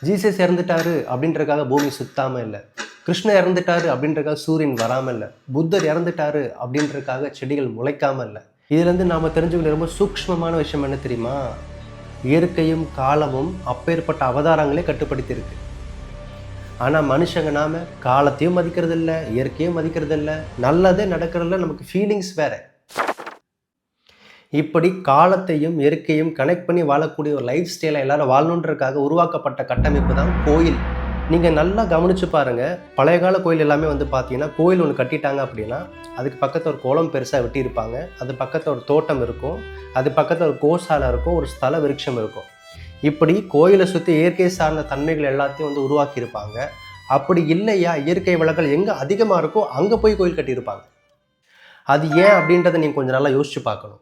Jesus இறந்துட்டாரு அப்படின்றக்காக பூமி சுத்தாமல் இல்லை, கிருஷ்ணர் இறந்துட்டாரு அப்படின்றக்காக சூரியன் வராமல் இல்லை, புத்தர் இறந்துட்டாரு அப்படின்றக்காக செடிகள் முளைக்காமல் இல்லை. இதுலேருந்து நாம் தெரிஞ்சுக்கிற ரொம்ப சூக்ஷ்மமான விஷயம் என்ன தெரியுமா? இயற்கையும் காலமும் அப்பேற்பட்ட அவதாரங்களே கட்டுப்படுத்தியிருக்கு. ஆனால் மனுஷங்க நாம் காலத்தையும் மதிக்கிறது இல்லை, இயற்கையும் மதிக்கிறது இல்லை, நல்லதே நடக்கிறதில்ல, நமக்கு ஃபீலிங்ஸ் வேறு. இப்படி காலத்தையும் இயற்கையும் கனெக்ட் பண்ணி வாழக்கூடிய ஒரு லைஃப் ஸ்டைலை எல்லாரும் வாழணுன்றதுக்காக உருவாக்கப்பட்ட கட்டமைப்பு தான் கோயில். நீங்கள் நல்லா கவனித்து பாருங்கள், பழைய கால கோயில் எல்லாமே வந்து பார்த்தீங்கன்னா, கோயில் ஒன்று கட்டிட்டாங்க அப்படின்னா அதுக்கு பக்கத்தில் ஒரு குளம் பெருசாக வெட்டியிருப்பாங்க, அது பக்கத்தில் ஒரு தோட்டம் இருக்கும், அது பக்கத்தில் ஒரு கோசாலை இருக்கும், ஒரு ஸ்தல விருட்சம் இருக்கும். இப்படி கோயிலை சுற்றி இயற்கை சார்ந்த தன்மைகள் எல்லாத்தையும் வந்து உருவாக்கியிருப்பாங்க. அப்படி இல்லையா, இயற்கை வளங்கள் எங்கே அதிகமாக இருக்கோ அங்கே போய் கோயில் கட்டியிருப்பாங்க. அது ஏன் அப்படின்றத நீங்கள் கொஞ்சம் நல்லா யோசிச்சு பார்க்கணும்.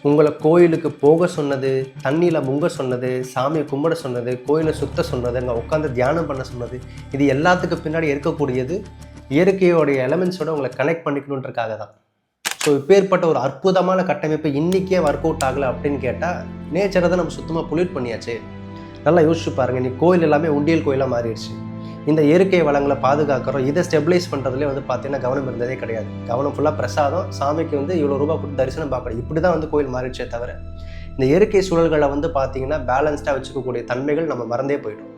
உங்களை கோயிலுக்கு போக சொன்னது, தண்ணியில் முங்க சொன்னது, சாமியை கும்பிட சொன்னது, கோயிலை சுத்த சொன்னது, அங்கே உட்காந்து தியானம் பண்ண சொன்னது, இது எல்லாத்துக்கு பின்னாடி இருக்கக்கூடியது இயற்கையோடைய எலமெண்ட்ஸோட உங்களை கனெக்ட் பண்ணிக்கணுன்றக்காக தான். ஸோ இப்பேற்பட்ட ஒரு அற்புதமான கட்டமைப்பு இன்றைக்கே ஒர்க் அவுட் ஆகலை அப்படின்னு கேட்டால், நேச்சரை தான் நம்ம சுத்தமாக பொல்யூட் பண்ணியாச்சு. நல்லா யோசிச்சு பாருங்கள், இன்றைக்கி கோயில் எல்லாமே உண்டியல் கோயிலாக மாறிடுச்சு. இந்த இயற்கை வளங்களை பாதுகாக்கிறோம், இதை ஸ்டெபிலைஸ் பண்ணுறதுலேயே வந்து பார்த்தீங்கன்னா கவனம் இருந்ததே கிடையாது. கவனம் ஃபுல்லாக பிரசாதம், சாமிக்கு வந்து இவ்வளோ ரூபா கொடுத்து தரிசனம் பார்க்கணும், இப்படி தான் வந்து கோயில் மாறிடுச்சே தவிர இந்த இயற்கை சூழல்களை வந்து பார்த்தீங்கன்னா பேலன்ஸ்டாக வச்சுக்கக்கூடிய தன்மைகள் நம்ம மறந்தே போயிடும்.